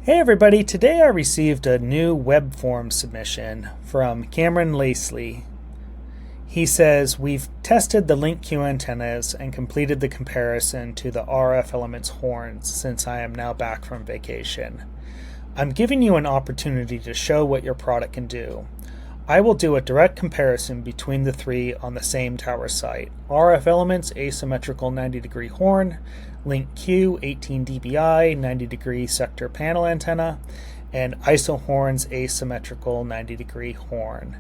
Hey everybody, today I received a new web form submission from Cameron Lacey. He says, we've tested the LinQ antennas and completed the comparison to the RF Elements horns since I am now back from vacation. I'm giving you an opportunity to show what your product can do. I will do a direct comparison between the three on the same tower site. RF Elements asymmetrical 90-degree horn, LinQ 18 dBi 90-degree sector panel antenna, and IsoHorns asymmetrical 90-degree horn.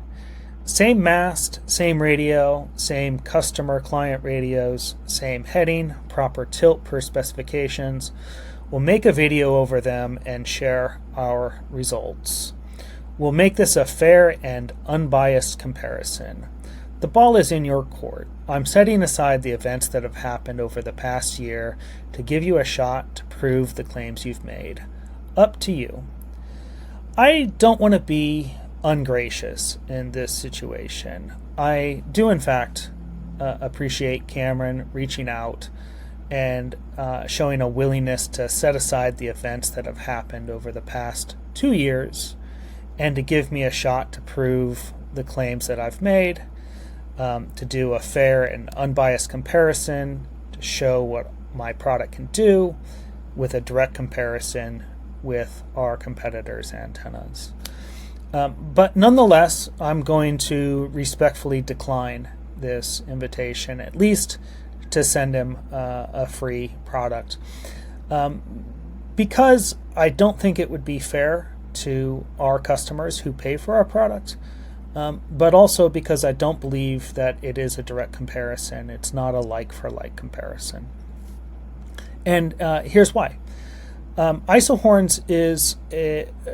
Same mast, same radio, same customer client radios, same heading, proper tilt per specifications. We'll make a video over them and share our results. We'll make this a fair and unbiased comparison. The ball is in your court. I'm setting aside the events that have happened over the past year to give you a shot to prove the claims you've made. Up to you. I don't want to be ungracious in this situation. I do, in fact, appreciate Cameron reaching out and showing a willingness to set aside the events that have happened over the past 2 years and to give me a shot to prove the claims that I've made, to do a fair and unbiased comparison, to show what my product can do with a direct comparison with our competitors' antennas. But nonetheless, I'm going to respectfully decline this invitation, at least to send him a free product, because I don't think it would be fair to our customers who pay for our product, but also because I don't believe that it is a direct comparison. It's not a like-for-like comparison. And here's why. IsoHorns is,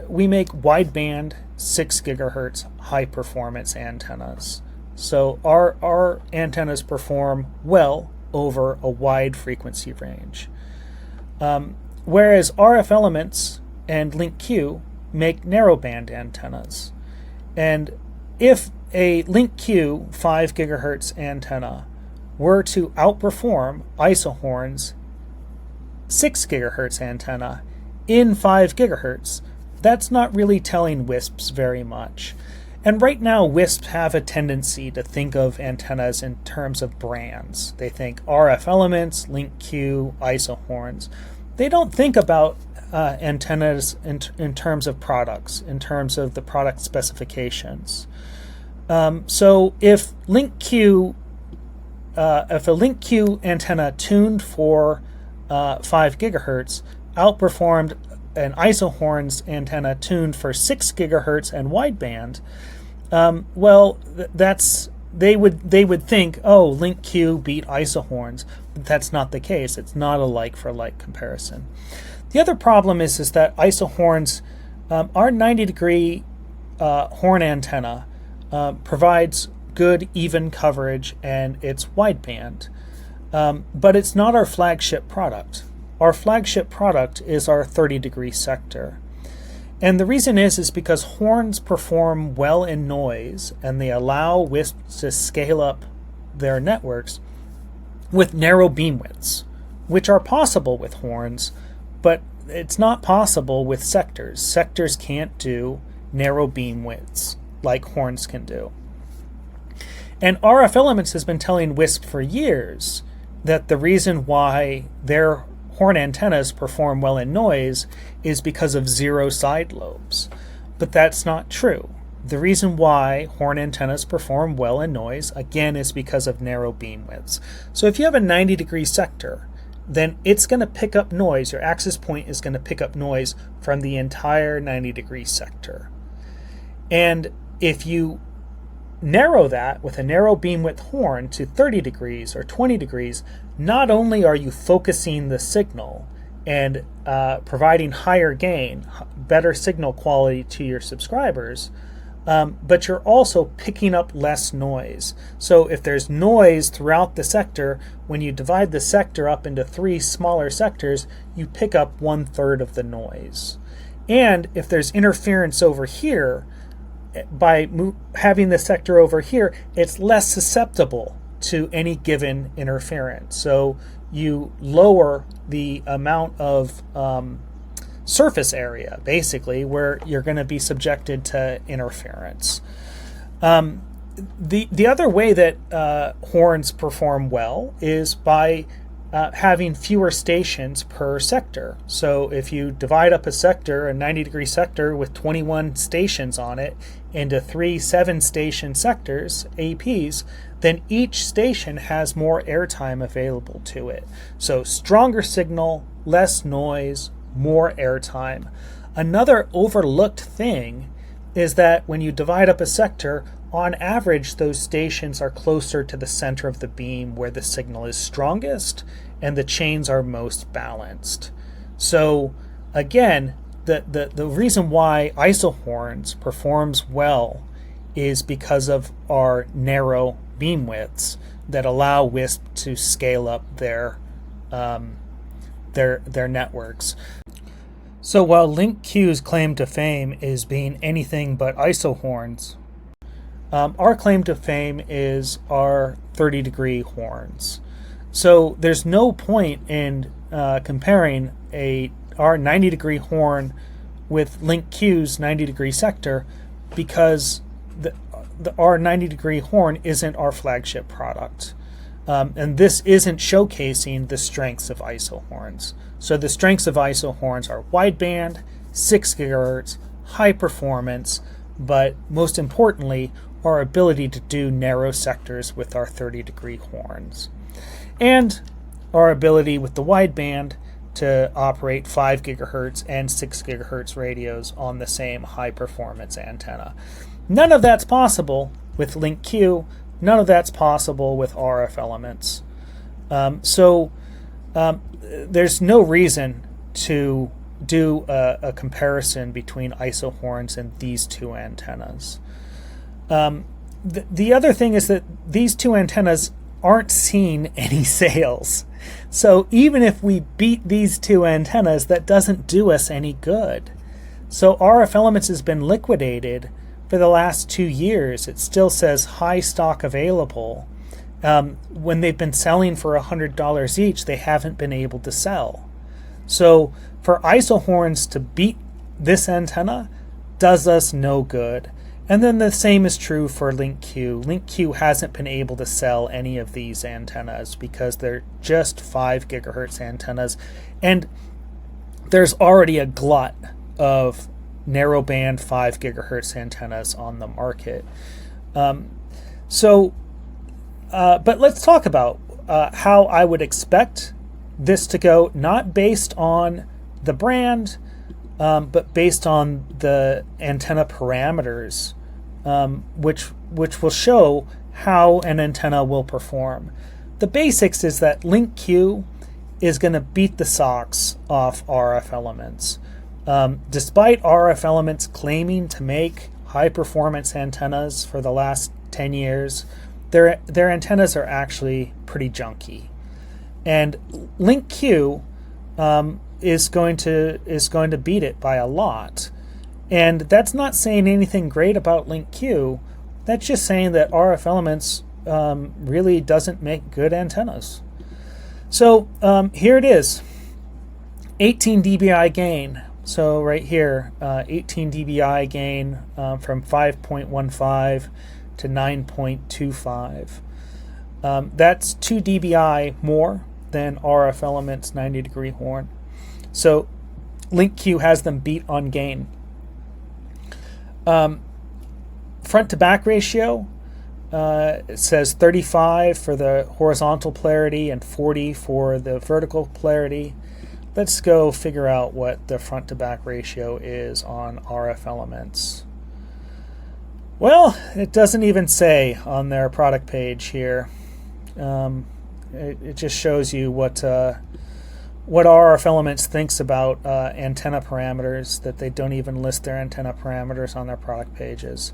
we make wideband 6 gigahertz high-performance antennas. So our antennas perform well over a wide frequency range. Whereas RF Elements and LinQ make narrowband antennas. And if a LinQ 5 gigahertz antenna were to outperform IsoHorns 6 gigahertz antenna in 5 gigahertz, that's not really telling WISPs very much. And right now, WISPs have a tendency to think of antennas in terms of brands. They think RF Elements, LinQ, IsoHorns. They don't think about antennas in terms of products, in terms of the product specifications. So if a LinQ antenna tuned for 5 gigahertz outperformed an IsoHorns antenna tuned for 6 gigahertz and wideband, well, they would think, oh, LinQ beat IsoHorns, but that's not the case. It's not a like-for-like comparison. The other problem is that IsoHorns, our 90-degree horn antenna, provides good, even coverage, and it's wideband. But it's not our flagship product. Our flagship product is our 30-degree sector. And the reason is because horns perform well in noise, and they allow WISPs to scale up their networks with narrow beam widths, which are possible with horns, but it's not possible with sectors. Sectors can't do narrow beam widths like horns can do. And RF Elements has been telling WISP for years that the reason why their horn antennas perform well in noise is because of zero side lobes. But that's not true. The reason why horn antennas perform well in noise, again, is because of narrow beam widths. So if you have a 90-degree sector, then it's going to pick up noise. Your access point is going to pick up noise from the entire 90-degree sector. And if you narrow that with a narrow beam width horn to 30 degrees or 20 degrees, not only are you focusing the signal and providing higher gain, better signal quality to your subscribers, but you're also picking up less noise. So if there's noise throughout the sector, when you divide the sector up into 3 smaller sectors, you pick up 1/3 of the noise. And if there's interference over here, by having the sector over here, it's less susceptible to any given interference. So you lower the amount of surface area, basically, where you're going to be subjected to interference. The other way that horns perform well is by having fewer stations per sector. So if you divide up a sector, a 90-degree sector with 21 stations on it, into 3 7-station sectors, APs, then each station has more airtime available to it. So stronger signal, less noise, more airtime. Another overlooked thing is that when you divide up a sector, on average, those stations are closer to the center of the beam where the signal is strongest and the chains are most balanced. So again, the reason why IsoHorns performs well is because of our narrow beam widths that allow WISP to scale up their networks. So while LinQ's claim to fame is being anything but IsoHorns, our claim to fame is our 30-degree horns. So there's no point in comparing our 90-degree horn with LinQ's 90-degree sector, because our 90-degree horn isn't our flagship product. And this isn't showcasing the strengths of IsoHorns. So the strengths of IsoHorns are wideband, 6 gigahertz, high performance, but most importantly, our ability to do narrow sectors with our 30-degree horns. And our ability with the wideband to operate 5 gigahertz and 6 gigahertz radios on the same high performance antenna. None of that's possible with LinQ. None of that's possible with RF Elements. There's no reason to do a comparison between IsoHorns and these two antennas. The other thing is that these two antennas aren't seeing any sales. So even if we beat these two antennas, that doesn't do us any good. So RF Elements has been liquidated for the last 2 years. It still says high stock available. When they've been selling for $100 each, they haven't been able to sell. So for IsoHorns to beat this antenna does us no good. And then the same is true for LinQ. LinQ hasn't been able to sell any of these antennas because they're just 5 gigahertz antennas. And there's already a glut of narrowband 5 gigahertz antennas on the market. But let's talk about how I would expect this to go, not based on the brand, but based on the antenna parameters, which will show how an antenna will perform. The basics is that LinQ is going to beat the socks off RF Elements. Despite RF Elements claiming to make high-performance antennas for the last 10 years, their antennas are actually pretty junky. And LinQ is going to beat it by a lot. And that's not saying anything great about LinQ. That's just saying that RF Elements really doesn't make good antennas. So here it is, 18 dBi gain. So right here, 18 dBi gain from 5.15 to 9.25. That's 2 dBi more than RF Elements 90-degree horn. So LinQ has them beat on gain. Front to back ratio, it says 35 for the horizontal polarity and 40 for the vertical polarity. Let's go figure out what the front to back ratio is on RF Elements. Well, it doesn't even say on their product page here. It just shows you what RF Elements thinks about antenna parameters, that they don't even list their antenna parameters on their product pages.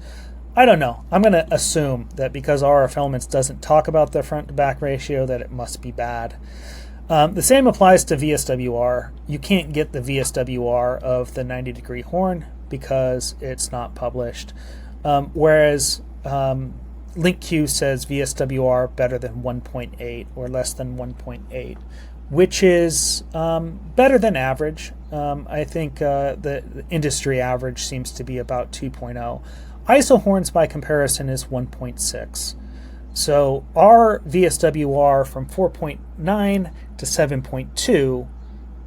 I don't know. I'm going to assume that because RF Elements doesn't talk about their front to back ratio, that it must be bad. The same applies to VSWR. You can't get the VSWR of the 90-degree horn because it's not published. Whereas LinQ says VSWR better than 1.8 or less than 1.8, which is better than average. I think the industry average seems to be about 2.0. IsoHorns, by comparison, is 1.6. So our VSWR from 4.9 to 7.2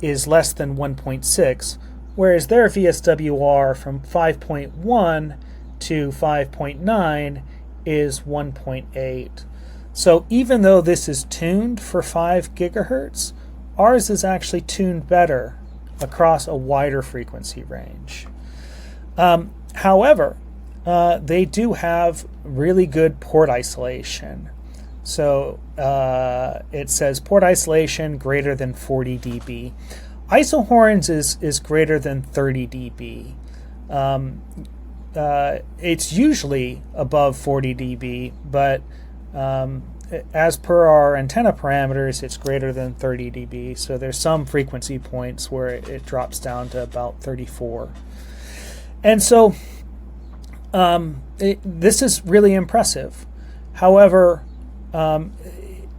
is less than 1.6, whereas their VSWR from 5.1 to 5.9 is 1.8. So even though this is tuned for 5 gigahertz, ours is actually tuned better across a wider frequency range. However, they do have really good port isolation. So it says port isolation greater than 40 dB. IsoHorns is greater than 30 dB. It's usually above 40 dB, but as per our antenna parameters, it's greater than 30 dB. So there's some frequency points where it drops down to about 34. And so this is really impressive. However,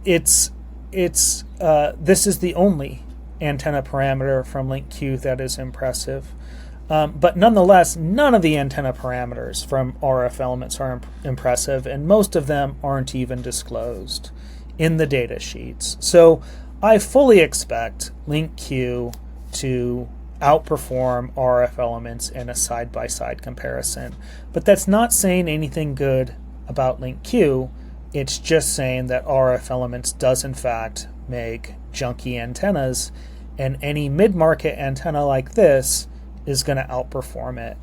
this is the only antenna parameter from LinQ that is impressive. But nonetheless, none of the antenna parameters from RF Elements are impressive, and most of them aren't even disclosed in the data sheets. So I fully expect LinQ to outperform RF Elements in a side-by-side comparison. But that's not saying anything good about LinQ. It's just saying that RF Elements does in fact make junky antennas, and any mid-market antenna like this is going to outperform it.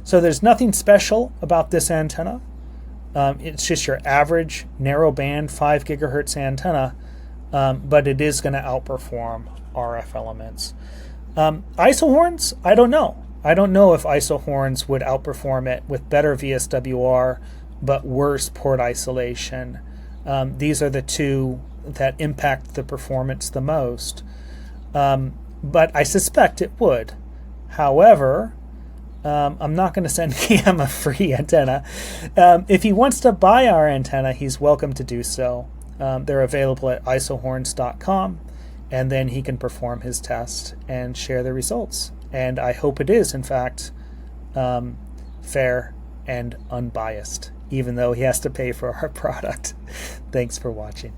So there's nothing special about this antenna. It's just your average narrowband 5 gigahertz antenna, but it is going to outperform RF Elements. IsoHorns, I don't know. I don't know if IsoHorns would outperform it with better VSWR but worse port isolation. These are the two that impact the performance the most. But I suspect it would. However, I'm not going to send Cam a free antenna. If he wants to buy our antenna, he's welcome to do so. They're available at isohorns.com, and then he can perform his test and share the results. And I hope it is, in fact, fair and unbiased, even though he has to pay for our product. Thanks for watching.